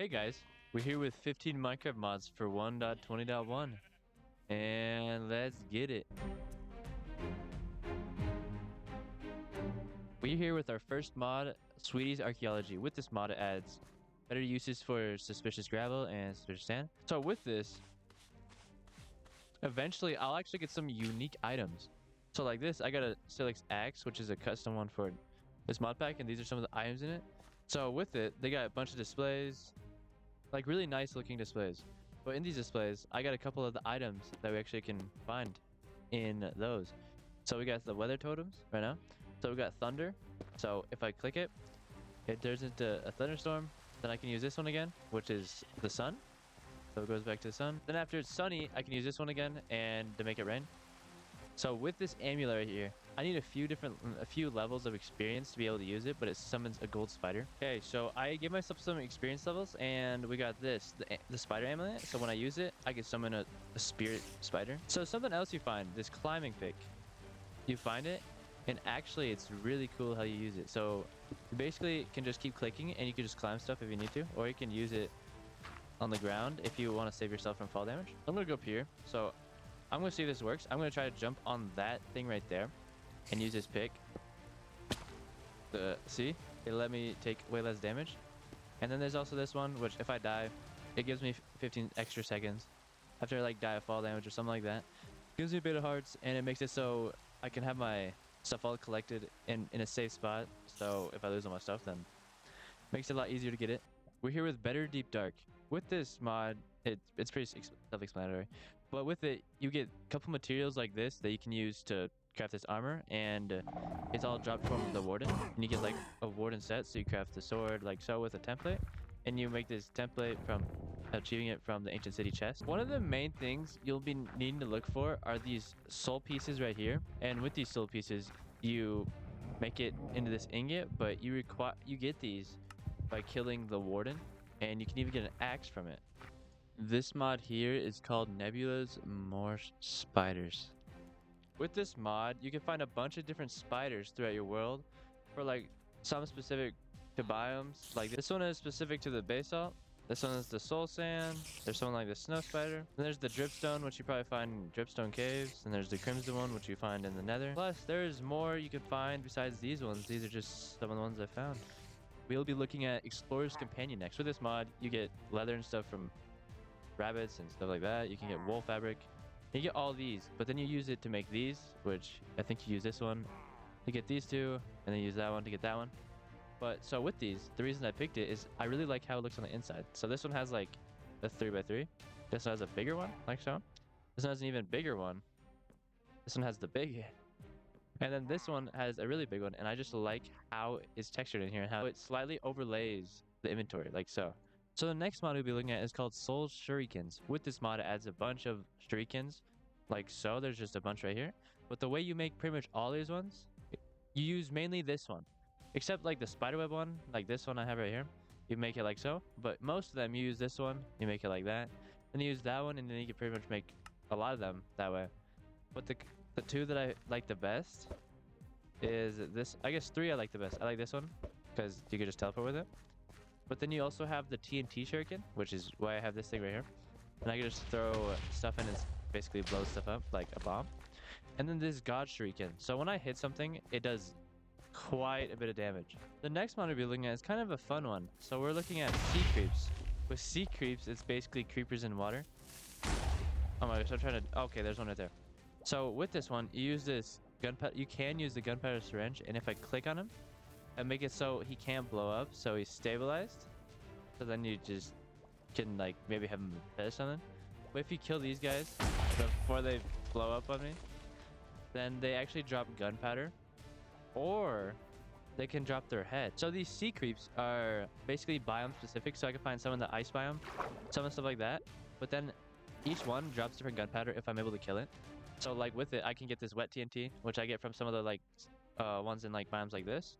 Hey guys, we're here with 15 Minecraft mods for 1.20.1, and let's get it. We're here with our first mod, Sweety's Archaeology. With this mod, it adds better uses for suspicious gravel and suspicious sand. So with this, eventually I'll actually get some unique items. So like this, I got a Silex axe, which is a custom one for this mod pack, and these are some of the items in it. So with it, they got a bunch of displays, like really nice looking displays. But in these displays, I got a couple of the items that we actually can find in those. So we got the weather totems right now. So we got thunder. So if I click it, it turns into a thunderstorm. Then I can use this one again, which is the sun. So it goes back to the sun. Then after it's sunny, I can use this one again and to make it rain. So with this amulet right here, I need a few levels of experience to be able to use it, but it summons a gold spider. Okay, so I gave myself some experience levels, and we got this, the spider amulet. So when I use it, I can summon a spirit spider. So something else you find, this climbing pick. You find it, and actually it's really cool how you use it. So you basically can just keep clicking, and you can just climb stuff if you need to, or you can use it on the ground if you want to save yourself from fall damage. I'm gonna go up here. So I'm going to see if this works. I'm going to try to jump on that thing right there and use this pick. See? It let me take way less damage. And then there's also this one, which if I die, it gives me 15 extra seconds after I like die of fall damage or something like that. Gives me a bit of hearts, and it makes it so I can have my stuff all collected in a safe spot. So if I lose all my stuff, then it makes it a lot easier to get it. We're here with Better Deep Dark. With this mod, it's pretty self-explanatory. But with it, you get a couple materials like this that you can use to craft this armor, and it's all dropped from the warden. And you get like a warden set, so you craft the sword like so with a template, and you make this template from achieving it from the ancient city chest. One of the main things you'll be needing to look for are these soul pieces right here. And with these soul pieces, you make it into this ingot, but you get these by killing the warden, and you can even get an axe from it. This mod here is called Nebulus New Spiders. With this mod, you can find a bunch of different spiders throughout your world for like some specific to biomes. Like this one is specific to the basalt. This one is the soul sand. There's something like the snow spider. Then there's the dripstone, which you probably find in dripstone caves. And there's the crimson one, which you find in the nether. Plus, there's more you can find besides these ones. These are just some of the ones I found. We'll be looking at Explorer's Companion next. With this mod, you get leather and stuff from rabbits and stuff like that. You can get wool fabric. You get all these, but then you use it to make these, which I think you use this one to get these two, and then use that one to get that one. But so with these, the reason I picked it is I really like how it looks on the inside. So this one has like a 3x3. This one has a bigger one, like so. This one has an even bigger one. This one has the big. And then this one has a really big one, and I just like how it's textured in here and how it slightly overlays the inventory, like so. So the next mod we'll be looking at is called Soul Shurikens. With this mod, it adds a bunch of Shurikens, like so. There's just a bunch right here. But the way you make pretty much all these ones, you use mainly this one. Except like the spiderweb one, like this one I have right here. You make it like so. But most of them, you use this one, you make it like that. Then you use that one, and then you can pretty much make a lot of them that way. But the two that I like the best is this. I guess three I like the best. I like this one because you can just teleport with it. But then you also have the TNT shuriken, which is why I have this thing right here. And I can just throw stuff in and basically blow stuff up like a bomb. And then this god shuriken. So when I hit something, it does quite a bit of damage. The next one we'll be looking at is kind of a fun one. So we're looking at sea creeps. With sea creeps, it's basically creepers in water. Oh my gosh, I'm trying to... Okay, there's one right there. So with this one, you use this gunpowder. You can use the gunpowder syringe, and if I click on him, and make it so he can't blow up, so he's stabilized. So then you just can like maybe have him dead or something. But if you kill these guys before they blow up on me, then they actually drop gunpowder, or they can drop their head. So these sea creeps are basically biome specific, so I can find some in the ice biome, some and stuff like that. But then each one drops different gunpowder if I'm able to kill it. So like with it, I can get this wet TNT, which I get from some of the like ones in like biomes like this.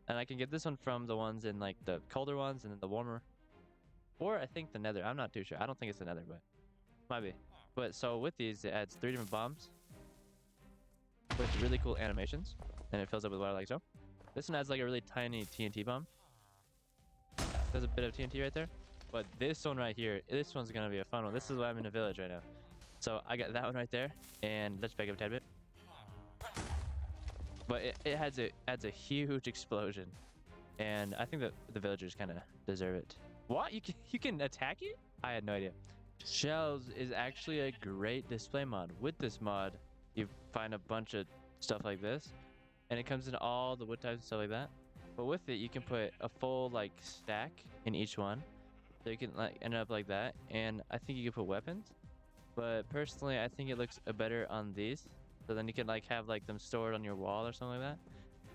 And I can get this one from the ones in like the colder ones and then the warmer. Or I think the nether. I'm not too sure. I don't think it's the nether, but might be. But so with these, it adds 3 different bombs with really cool animations. And it fills up with water like so. This one adds like a really tiny TNT bomb. There's a bit of TNT right there. But this one right here, this one's gonna be a fun one. This is why I'm in a village right now. So I got that one right there, and let's back up a tad bit. But it adds a huge explosion, and I think that the villagers kind of deserve it. What? You can attack it? I had no idea. Shells is actually a great display mod. With this mod, you find a bunch of stuff like this, and it comes in all the wood types and stuff like that. But with it, you can put a full like stack in each one, so you can like end up like that. And I think you can put weapons, but personally, I think it looks better on these. So then you can like have like them stored on your wall or something like that.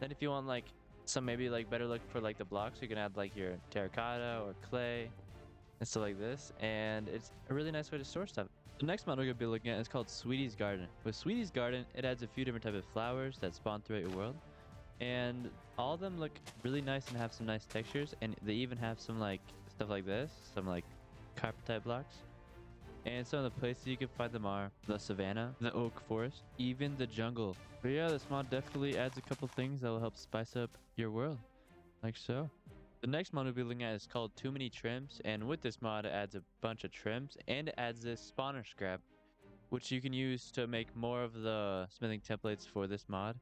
Then if you want like some maybe like better look for like the blocks, you can add like your terracotta or clay and stuff like this, and it's a really nice way to store stuff. The next mod we're going to be looking at is called Sweety's Garden. With Sweety's Garden, it adds a few different types of flowers that spawn throughout your world, and all of them look really nice and have some nice textures, and they even have some like stuff like this, some like carpet type blocks. And some of the places you can find them are the savannah, the oak forest, even the jungle. But yeah, this mod definitely adds a couple things that will help spice up your world, like so. The next mod we'll be looking at is called Too Many Trims, and with this mod it adds a bunch of trims, and it adds this spawner scrap, which you can use to make more of the smithing templates for this mod.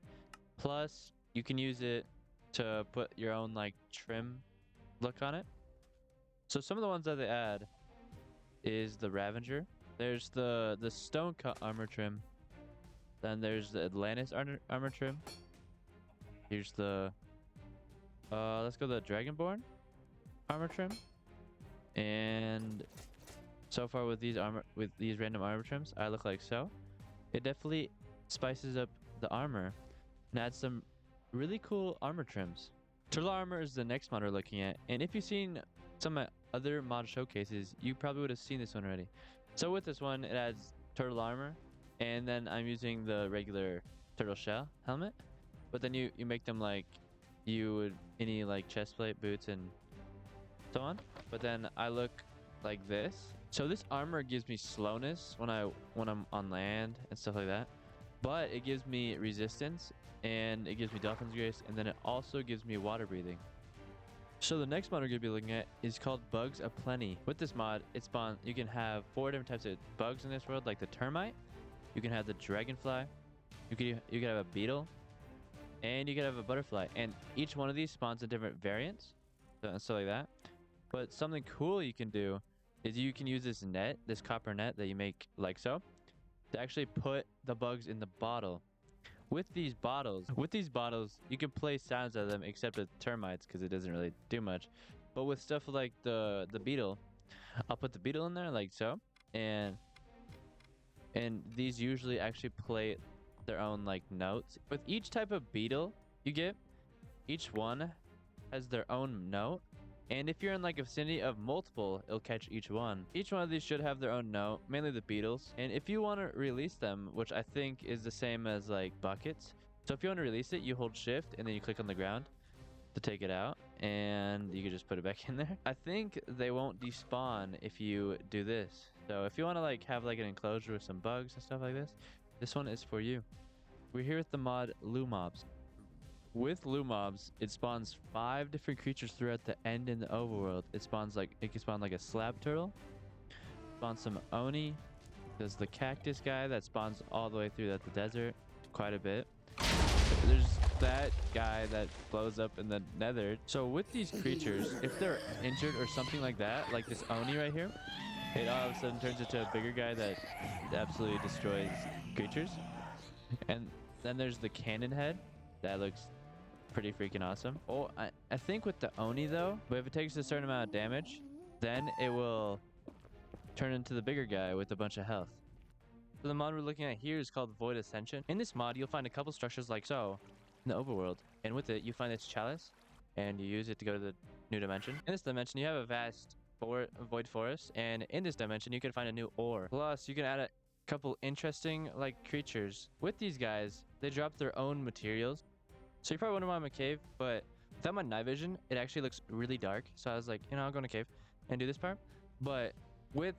Plus, you can use it to put your own like trim look on it. So some of the ones that they add is the Ravager. There's the stone cut armor trim. Then there's the Atlantis armor trim. Here's the let's go the Dragonborn armor trim. And so far with these random armor trims, I look like so. It definitely spices up the armor and adds some really cool armor trims. Turtle armor is the next mod we're looking at, and if you've seen some other mod showcases, you probably would have seen this one already. So with this one, it adds turtle armor, and then I'm using the regular turtle shell helmet, but then you make them like you would any like chest plate, boots, and so on. But then I look like this. So this armor gives me slowness when I'm on land and stuff like that, but it gives me resistance, and it gives me Dolphin's Grace, and then it also gives me water breathing. So the next mod we're going to be looking at is called Bugs Aplenty. With this mod, you can have 4 different types of bugs in this world, like the termite, you can have the dragonfly, you could have a beetle, and you could have a butterfly. And each one of these spawns in different variants, and stuff like that. But something cool you can do is you can use this net, this copper net that you make like so, to actually put the bugs in the bottle. With these bottles, you can play sounds out of them, except with termites because it doesn't really do much. But with stuff like the beetle, I'll put the beetle in there like so, and these usually actually play their own like notes. With each type of beetle you get, each one has their own note. And if you're in like a vicinity of multiple, it'll catch each one. Each one of these should have their own note, mainly the beetles. And if you want to release them, which I think is the same as like buckets. So if you want to release it, you hold shift and then you click on the ground to take it out, and you can just put it back in there. I think they won't despawn if you do this. So if you want to like have like an enclosure with some bugs and stuff like this one is for you. We're here with the mod Lummobs. With Lummobs, it spawns 5 different creatures throughout the end in the overworld. It can spawn like a slab turtle, spawn some oni. There's the cactus guy that spawns all the way through the desert, quite a bit. There's that guy that blows up in the nether. So with these creatures, if they're injured or something like that, like this oni right here, it all of a sudden turns into a bigger guy that absolutely destroys creatures. And then there's the cannon head that looks pretty freaking awesome. Oh, I think with the oni though, but if it takes a certain amount of damage, then it will turn into the bigger guy with a bunch of health. So the mod we're looking at here is called Void Ascension. In this mod, you'll find a couple structures like so in the overworld, and with it you find this chalice, and you use it to go to the new dimension. In this dimension, you have a vast void forest, and in this dimension you can find a new ore. Plus, you can add a couple interesting like creatures. With these guys, they drop their own materials. So you probably wonder why I'm in a cave, but without my night vision, it actually looks really dark. So I was like, I'll go in a cave and do this part. But with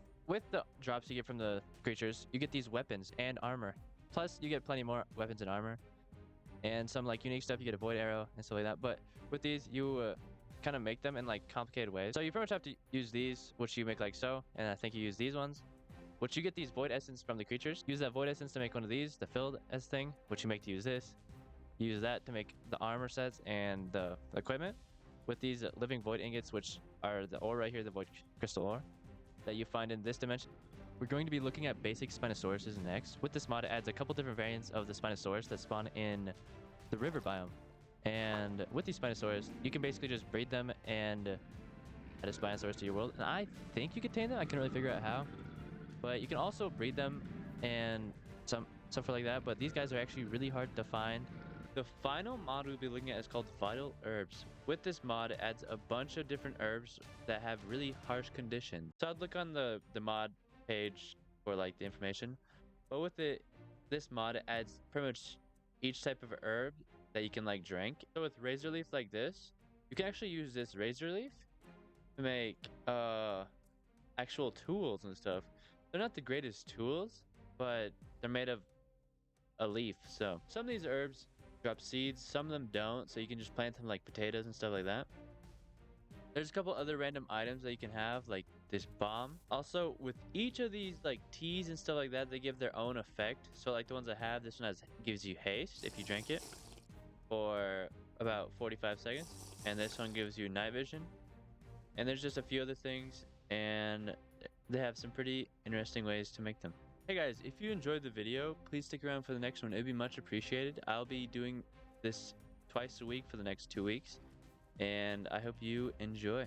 the drops you get from the creatures, you get these weapons and armor. Plus, you get plenty more weapons and armor. And some like unique stuff, you get a void arrow and stuff like that. But with these, you kind of make them in like complicated ways. So you pretty much have to use these, which you make like so, and I think you use these ones, which you get these void essence from the creatures. Use that void essence to make one of these, the filled as thing, which you make to use this. Use that to make the armor sets and the equipment with these living void ingots, which are the ore right here, the void crystal ore that you find in this dimension. We're going to be looking at basic Spinosauruses next. With this mod, it adds a couple different variants of the Spinosaurus that spawn in the river biome. And with these Spinosaurus, you can basically just breed them and add a Spinosaurus to your world. And I think you can tame them. I can't really figure out how. But you can also breed them and stuff like that. But these guys are actually really hard to find. The final mod we'll be looking at is called Vital Herbs. With this mod, it adds a bunch of different herbs that have really harsh conditions. So I'd look on the mod page for like the information. But with this mod, it adds pretty much each type of herb that you can like drink. So with razor leaf like this, you can actually use this razor leaf to make actual tools and stuff. They're not the greatest tools, but they're made of a leaf. So some of these herbs drop seeds, some of them don't, so you can just plant them like potatoes and stuff like that. There's a couple other random items that you can have, like this bomb. Also, with each of these like teas and stuff like that, they give their own effect. So like the ones I have, this one gives you haste if you drink it for about 45 seconds, and this one gives you night vision. And there's just a few other things, and they have some pretty interesting ways to make them. Hey guys, if you enjoyed the video, please stick around for the next one. It'd be much appreciated. I'll be doing this twice a week for the next 2 weeks, and I hope you enjoy.